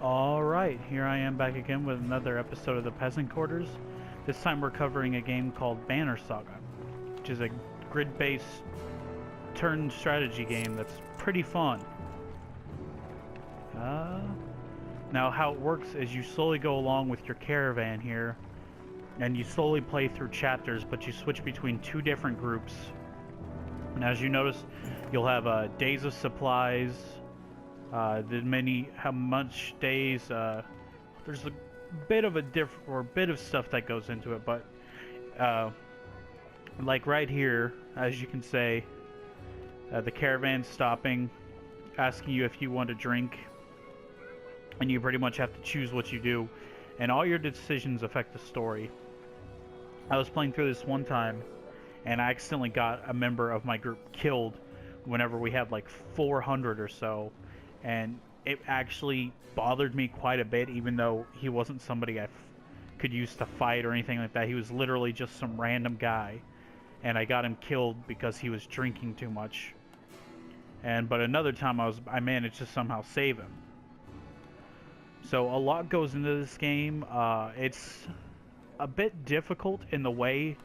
Alright, here I am back again with another episode of the Peasant Quarters. This time we're covering a game called Banner Saga, which is a grid-based turn strategy game that's pretty fun. Now how it works is you slowly go along with your caravan here, and you slowly play through chapters, but you switch between two different groups. And as you notice, you'll have days of supplies, how much days, there's a bit of a bit of stuff that goes into it, but like right here, as you can say, the caravan's stopping, asking you if you want a drink, and you pretty much have to choose what you do, and all your decisions affect the story. I was playing through this one time, and I accidentally got a member of my group killed whenever we had like 400 or so, and it actually bothered me quite a bit, even though he wasn't somebody I could use to fight or anything like that. He was literally just some random guy, and I got him killed because he was drinking too much. But another time I managed to somehow save him. So a lot goes into this game. It's a bit difficult in the way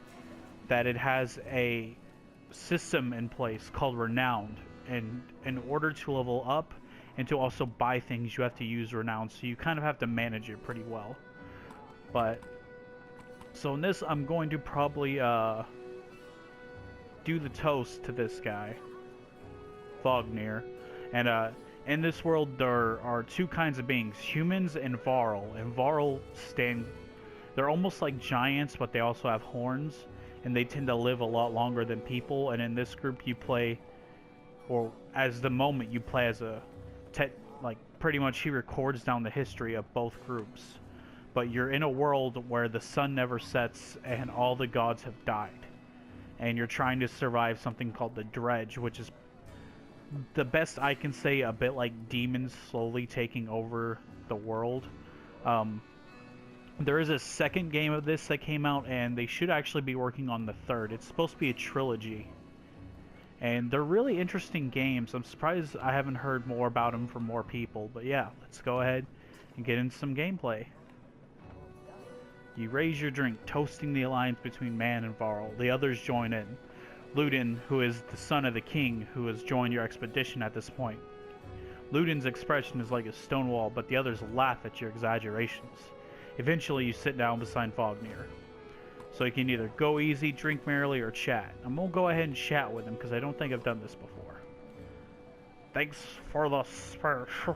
that it has a system in place called Renowned, and in order to level up and to also buy things, you have to use Renown, so you kind of have to manage it pretty well. But so in this, I'm going to probably do the toast to this guy, Vognir. And in this world, there are two kinds of beings, humans and Varl. And Varl they're almost like giants, but they also have horns, and they tend to live a lot longer than people. And in this group, you play, or as the moment you play as like pretty much he records down the history of both groups. But you're in a world where the sun never sets and all the gods have died, and you're trying to survive something called the Dredge, which is the best I can say, a bit like demons slowly taking over the world. There is a second game of this that came out, and they should actually be working on the third. It's supposed to be a trilogy, and they're really interesting games. I'm surprised I haven't heard more about them from more people, but yeah, let's go ahead and get into some gameplay. You raise your drink, toasting the alliance between Man and Varl. The others join in. Ludin, who is the son of the king, who has joined your expedition at this point. Ludin's expression is like a stone wall, but the others laugh at your exaggerations. Eventually, you sit down beside Vognir. So you can either go easy, drink merrily, or chat. I'm going to go ahead and chat with him, because I don't think I've done this before. Thanks for the special,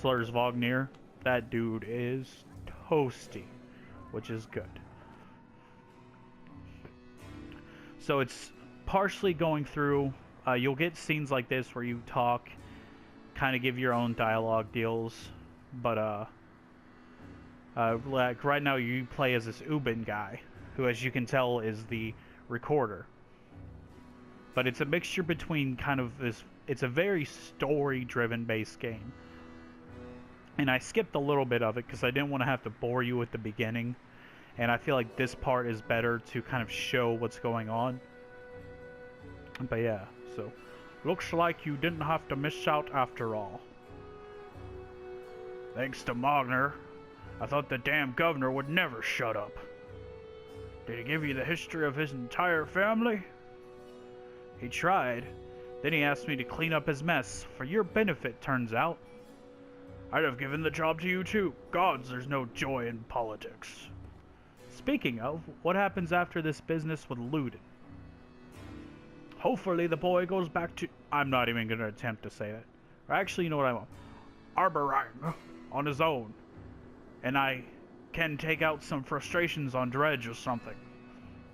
slurs Vognir. That dude is toasty, which is good. So it's partially going through, you'll get scenes like this where you talk, kind of give your own dialogue deals, but like right now you play as this Ubin guy, who, as you can tell, is the recorder. But it's a mixture between kind of this, it's a very story-driven based game. And I skipped a little bit of it because I didn't want to have to bore you at the beginning, and I feel like this part is better to kind of show what's going on. But yeah, so looks like you didn't have to miss out after all. Thanks to Magner. I thought the damn governor would never shut up. Did he give you the history of his entire family? He tried. Then he asked me to clean up his mess, for your benefit, turns out. I'd have given the job to you too. Gods, there's no joy in politics. Speaking of, what happens after this business with Ludin? Hopefully the boy goes back to... I'm not even going to attempt to say that. Or actually, you know what I want? Arberang on his own. And I can take out some frustrations on Dredge or something.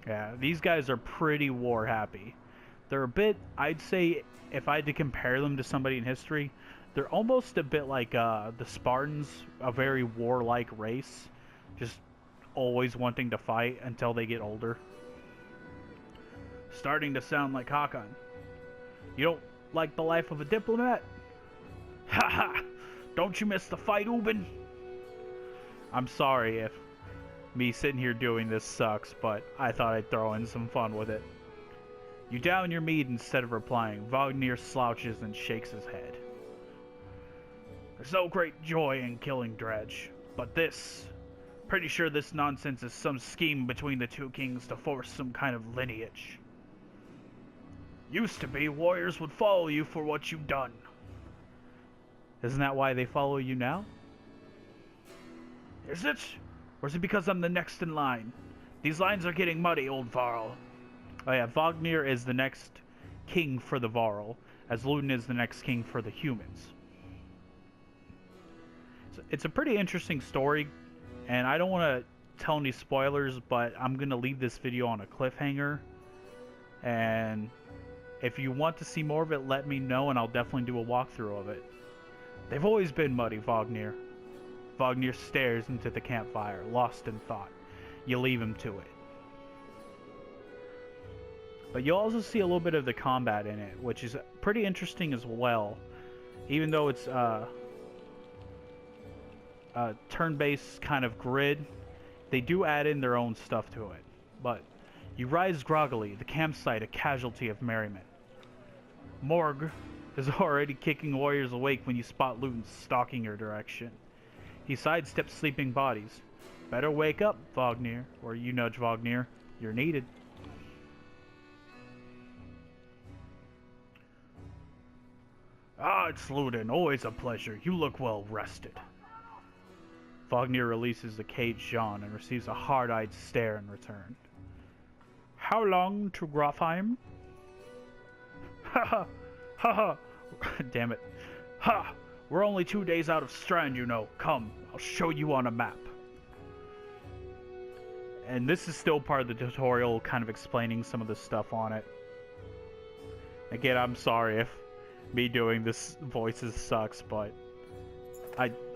Yeah, these guys are pretty war happy. They're a bit, I'd say, if I had to compare them to somebody in history, they're almost a bit like the Spartans, a very warlike race. Just always wanting to fight until they get older. Starting to sound like Hakan. You don't like the life of a diplomat? Ha ha! Don't you miss the fight, Ubin? I'm sorry if me sitting here doing this sucks, but I thought I'd throw in some fun with it. You down your meat instead of replying. Wagner slouches and shakes his head. There's no great joy in killing Dredge, but this... Pretty sure this nonsense is some scheme between the two kings to force some kind of lineage. Used to be, warriors would follow you for what you've done. Isn't that why they follow you now? Is it? Or is it because I'm the next in line? These lines are getting muddy, old Varl. Oh yeah, Wagner is the next king for the Varl, as Ludin is the next king for the humans. So it's a pretty interesting story, and I don't want to tell any spoilers, but I'm going to leave this video on a cliffhanger. And if you want to see more of it, let me know, and I'll definitely do a walkthrough of it. They've always been muddy, Wagner. Wagner stares into the campfire, lost in thought. You leave him to it. But you'll also see a little bit of the combat in it, which is pretty interesting as well. Even though it's a turn-based kind of grid, they do add in their own stuff to it. But you rise groggily, the campsite a casualty of merriment. Morg is already kicking warriors awake when you spot Luton stalking your direction. He sidesteps sleeping bodies. Better wake up, Wagner, or you nudge Wagner. You're needed. Ah, it's Ludin. Always a pleasure. You look well rested. Wagner releases the caged Jean and receives a hard-eyed stare in return. How long to Grofheim? Ha ha! Ha ha! Damn it. Ha! We're only 2 days out of Strand, you know. Come, I'll show you on a map. And this is still part of the tutorial, kind of explaining some of the stuff on it. Again, I'm sorry if me doing this voices sucks, but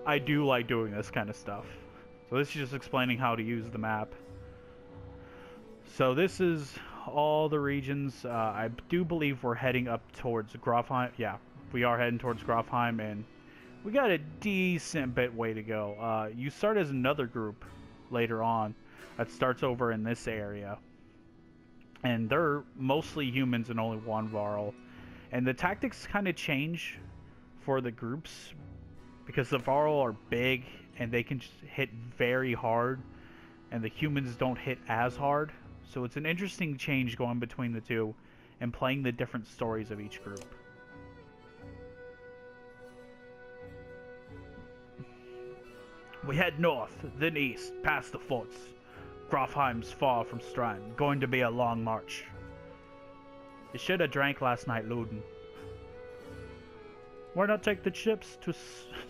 I do like doing this kind of stuff. So this is just explaining how to use the map. So this is all the regions. I do believe we're heading up towards Grofheim. Yeah, we are heading towards Grofheim, and we got a decent bit way to go. You start as another group later on that starts over in this area. And they're mostly humans and only one Varl. And the tactics kind of change for the groups because the Varl are big and they can just hit very hard, and the humans don't hit as hard. So it's an interesting change going between the two and playing the different stories of each group. We head north, then east, past the forts. Grofheim's far from Strand, going to be a long march. You should have drank last night, Ludin. Why not take the ships to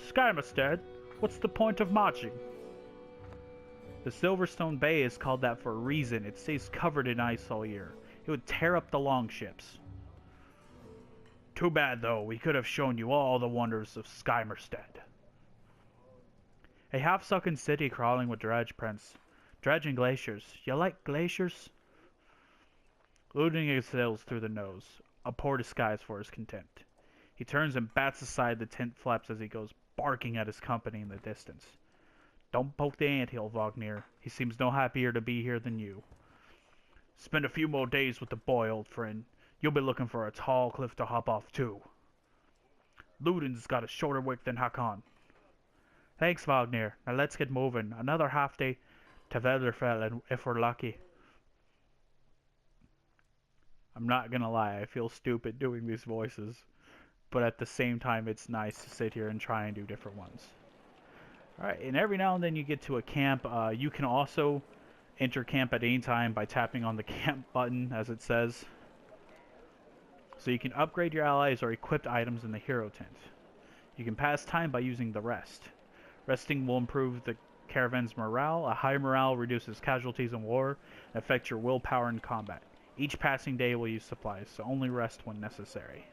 Skyrmastad? What's the point of marching? The Silverstone Bay is called that for a reason. It stays covered in ice all year. It would tear up the longships. Too bad, though. We could have shown you all the wonders of Skyrmastad. A half-sunken city crawling with dredge, Prince. Dredge and glaciers. You like glaciers? Ludin exhales through the nose, a poor disguise for his contempt. He turns and bats aside the tent flaps as he goes barking at his company in the distance. Don't poke the anthill, Wagner. He seems no happier to be here than you. Spend a few more days with the boy, old friend. You'll be looking for a tall cliff to hop off, too. Ludin's got a shorter wick than Hakon. Thanks, Wagner. Now let's get moving. Another half day to Velderfell, if we're lucky. I'm not gonna lie, I feel stupid doing these voices. But at the same time, it's nice to sit here and try and do different ones. Alright, and every now and then you get to a camp. You can also enter camp at any time by tapping on the camp button, as it says. So you can upgrade your allies or equipped items in the hero tent. You can pass time by using the rest. Resting will improve the caravan's morale. A high morale reduces casualties in war and affects your willpower in combat. Each passing day will use supplies, so only rest when necessary.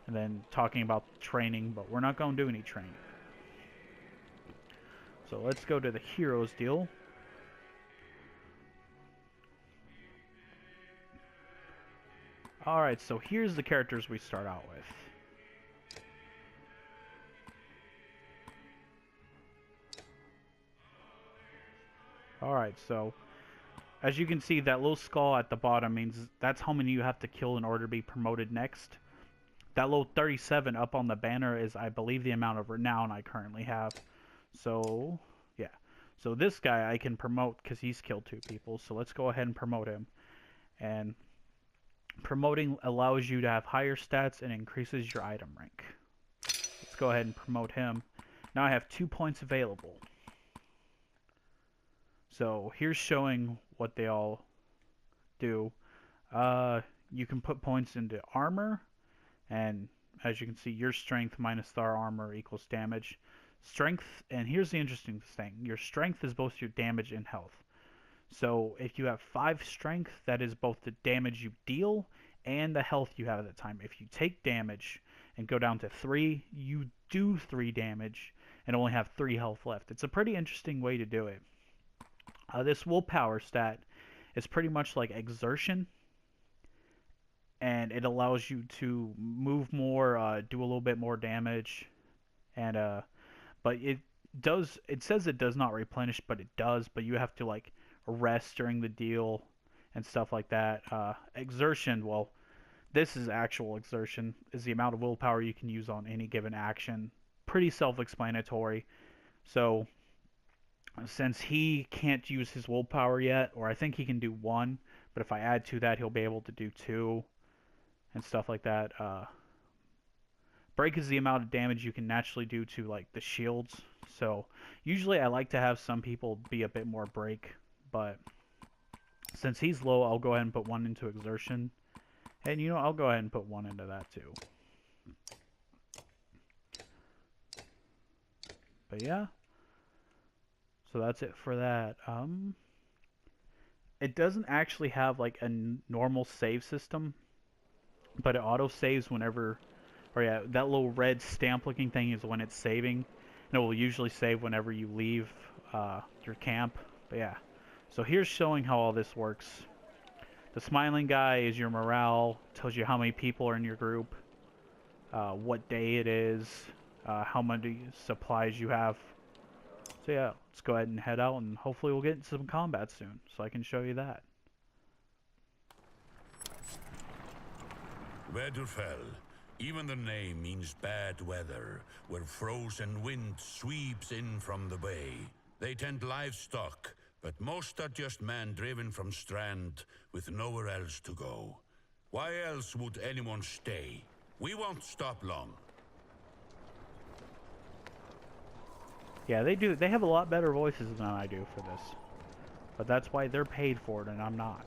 And then talking about training, but we're not going to do any training. So let's go to the heroes deal. Alright, so here's the characters we start out with. Alright, so as you can see, that little skull at the bottom means that's how many you have to kill in order to be promoted next. That little 37 up on the banner is, I believe, the amount of renown I currently have. So, yeah. So this guy I can promote because he's killed 2 people. So let's go ahead and promote him. And promoting allows you to have higher stats and increases your item rank. Let's go ahead and promote him. Now I have 2 points available. So here's showing what they all do. You can put points into armor, and as you can see, your strength minus their armor equals damage. Strength, and here's the interesting thing, your strength is both your damage and health. So if you have 5 strength, that is both the damage you deal and the health you have at the time. If you take damage and go down to 3, you do 3 damage and only have 3 health left. It's a pretty interesting way to do it. This willpower stat is pretty much like exertion, and it allows you to move more, do a little bit more damage, and but it says it does not replenish, but it does. But you have to like rest during the deal and stuff like that. Exertion, well, this is actual exertion, is the amount of willpower you can use on any given action. Pretty self-explanatory. So since he can't use his willpower yet, or I think he can do 1, but if I add to that, he'll be able to do 2 and stuff like that. Break is the amount of damage you can naturally do to like the shields. So usually I like to have some people be a bit more break, but since he's low, I'll go ahead and put 1 into exertion. And you know, I'll go ahead and put 1 into that too. But yeah. So that's it for that. It doesn't actually have like a normal save system, but it auto saves whenever, or yeah, that little red stamp looking thing is when it's saving, and it will usually save whenever you leave your camp. But yeah, so here's showing how all this works. The smiling guy is your morale, tells you how many people are in your group, what day it is, how many supplies you have. So yeah, let's go ahead and head out, and hopefully we'll get into some combat soon, so I can show you that. Winterfell. Even the name means bad weather, where frozen wind sweeps in from the bay. They tend livestock, but most are just men driven from Strand with nowhere else to go. Why else would anyone stay? We won't stop long. Yeah, they do. They have a lot better voices than I do for this. But that's why they're paid for it and I'm not.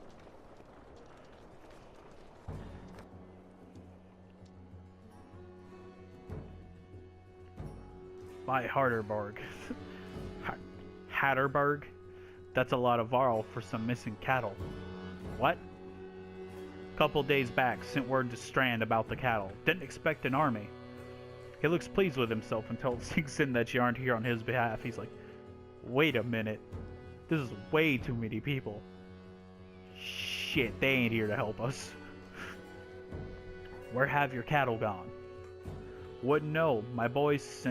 By Harderberg. Hatterberg? That's a lot of Varl for some missing cattle. What? Couple days back, sent word to Strand about the cattle. Didn't expect an army. He looks pleased with himself until it sinks in that you aren't here on his behalf. He's like, wait a minute. This is way too many people. Shit, they ain't here to help us. Where have your cattle gone? Wouldn't know. My boys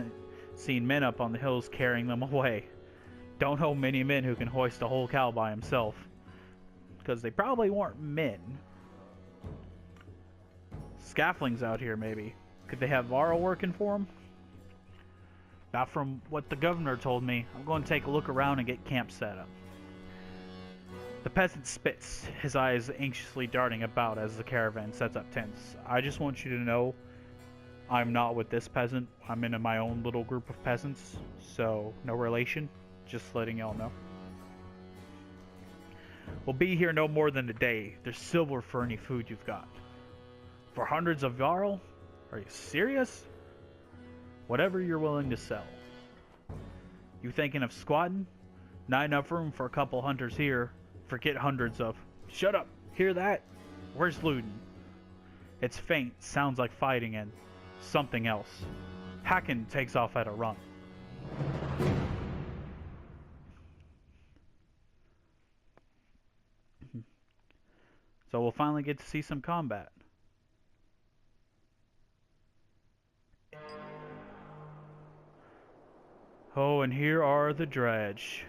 seen men up on the hills carrying them away. Don't know many men who can hoist a whole cow by himself. Because they probably weren't men. Scaflings out here, maybe. Could they have Varl working for them? Not from what the governor told me. I'm going to take a look around and get camp set up. The peasant spits, his eyes anxiously darting about as the caravan sets up tents. I just want you to know, I'm not with this peasant. I'm in my own little group of peasants, so no relation. Just letting y'all know. We'll be here no more than a day. There's silver for any food you've got. For hundreds of Varl? Are you serious? Whatever you're willing to sell. You thinking of squatting? Not enough room for a couple hunters here. Forget hundreds of. Shut up! Hear that? Where's looting? It's faint, sounds like fighting, and something else. Hacken takes off at a run. So we'll finally get to see some combat. Oh, and here are the dredge.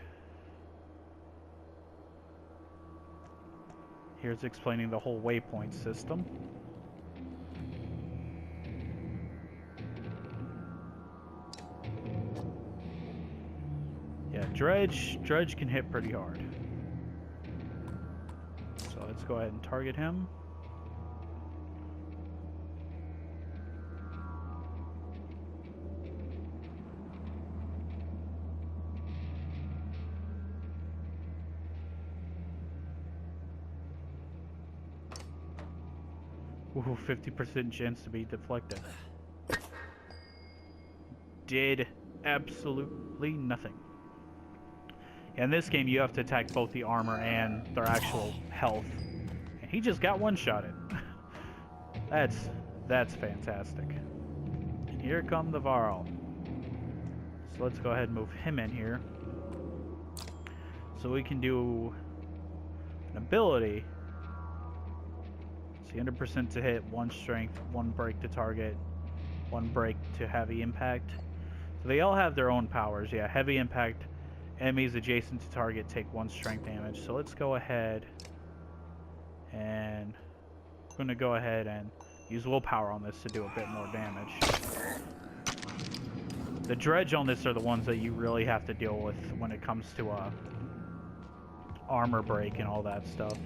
Here's explaining the whole waypoint system. Yeah, dredge can hit pretty hard. So let's go ahead and target him. Ooh, 50% chance to be deflected. Did absolutely nothing. In this game, you have to attack both the armor and their actual health. And he just got one-shotted. That's fantastic. And here come the Varl. So let's go ahead and move him in here. So we can do an ability. See, 100% to hit, 1 strength, 1 break to target, 1 break to heavy impact. So they all have their own powers. Yeah, heavy impact, enemies adjacent to target take 1 strength damage. So let's go ahead and I'm going to go ahead and use willpower on this to do a bit more damage. The dredge on this are the ones that you really have to deal with when it comes to armor break and all that stuff.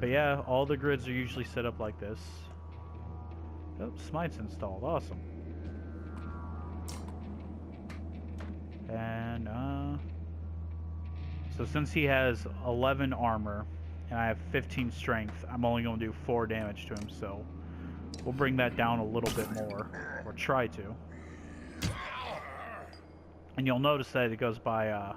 But yeah, all the grids are usually set up like this. Oh, smite's installed. Awesome. And, so since he has 11 armor, and I have 15 strength, I'm only going to do 4 damage to him, so we'll bring that down a little bit more, or try to. And you'll notice that it goes by,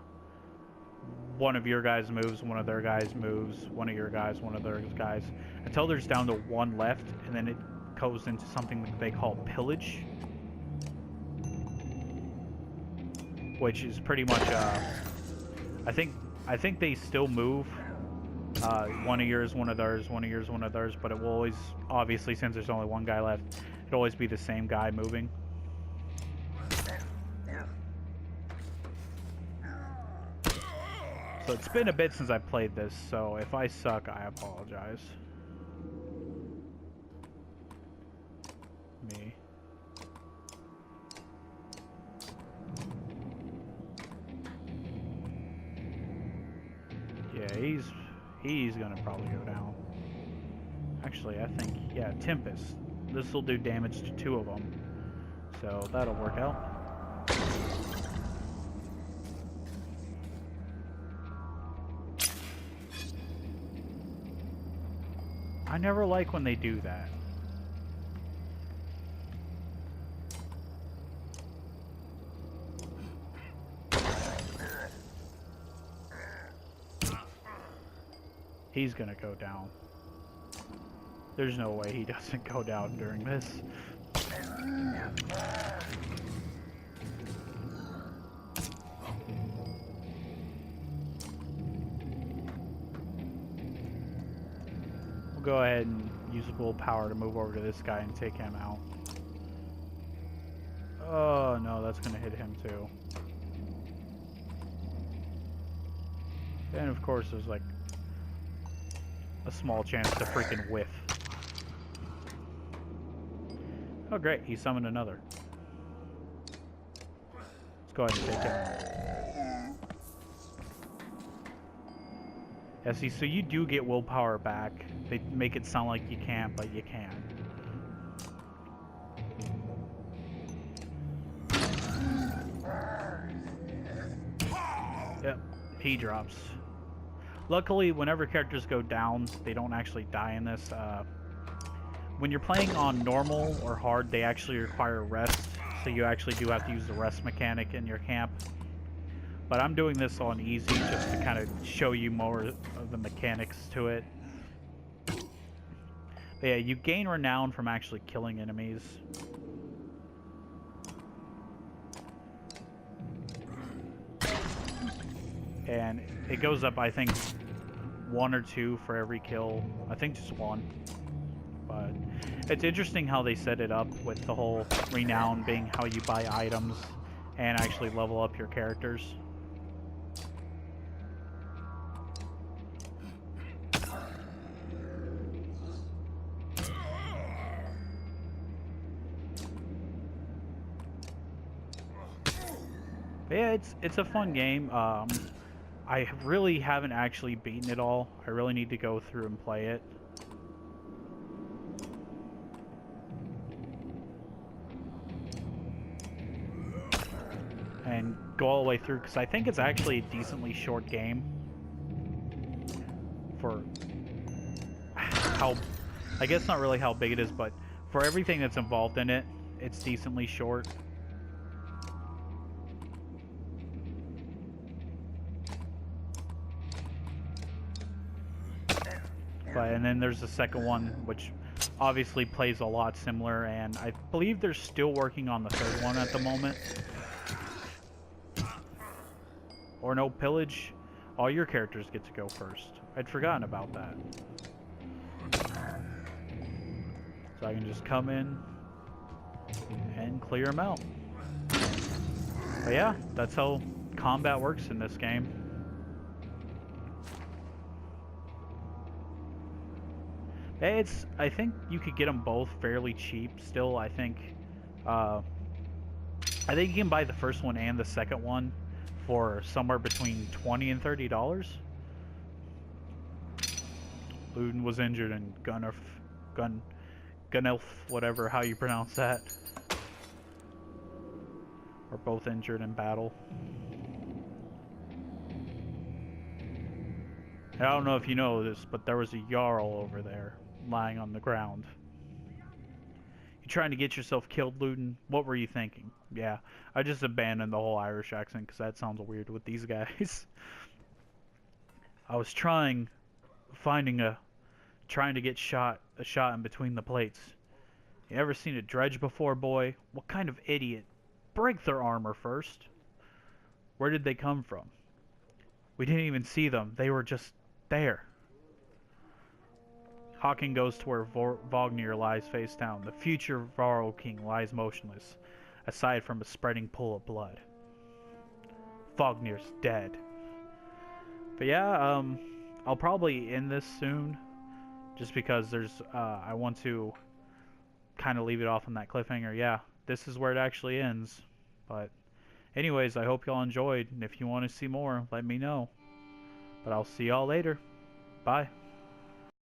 one of your guys moves, one of their guys moves, one of your guys, one of their guys, until there's down to 1 left, and then it goes into something that they call pillage, which is pretty much I think they still move. One of yours, one of theirs, one of yours, one of theirs, but it will always, obviously since there's only 1 guy left, it'll always be the same guy moving. So it's been a bit since I played this, so if I suck, I apologize. Me. Yeah, he's gonna probably go down. Actually, I think, yeah, Tempest. This will do damage to 2 of them, so that'll work out. I never like when they do that. He's gonna go down. There's no way he doesn't go down during this. We'll go ahead and use willpower to move over to this guy and take him out. Oh no, that's gonna hit him too. And of course there's like a small chance to freaking whiff. Oh great, he summoned another. Let's go ahead and take him out. Yeah, see, so you do get willpower back. They make it sound like you can't, but you can. Yep, he drops. Luckily, whenever characters go down, they don't actually die in this. When you're playing on normal or hard, they actually require rest, so you actually do have to use the rest mechanic in your camp. But I'm doing this on easy just to kind of show you more of the mechanics to it. But yeah, you gain renown from actually killing enemies. And it goes up, I think, 1 or 2 for every kill. I think just 1. But it's interesting how they set it up with the whole renown being how you buy items and actually level up your characters. But yeah, it's a fun game. I really haven't actually beaten it all. I really need to go through and play it. And go all the way through, because I think it's actually a decently short game for how, I guess not really how big it is, but for everything that's involved in it, it's decently short. But, and then there's the second one, which obviously plays a lot similar, and I believe they're still working on the third one at the moment. Or no, pillage. All your characters get to go first. I'd forgotten about that. So I can just come in and clear them out. But yeah, that's how combat works in this game. I think you could get them both fairly cheap still. I think you can buy the first one and the second one for somewhere between $20 and $30. Luden was injured and Gunelf, whatever, how you pronounce that. Are both injured in battle. I don't know if you know this, but there was a Jarl over there, lying on the ground. You trying to get yourself killed, Luden? What were you thinking? Yeah, I just abandoned the whole Irish accent because that sounds weird with these guys. I was trying to get a shot in between the plates. You ever seen a dredge before, boy? What kind of idiot? Break their armor first. Where did they come from? We didn't even see them. They were just there. Hawking goes to where Vognir lies face down. The future Varl King lies motionless, aside from a spreading pool of blood. Vognir's dead. But yeah, I'll probably end this soon, just because there's, I want to kind of leave it off on that cliffhanger. Yeah, this is where it actually ends. But anyways, I hope y'all enjoyed, and if you want to see more, let me know. But I'll see y'all later. Bye.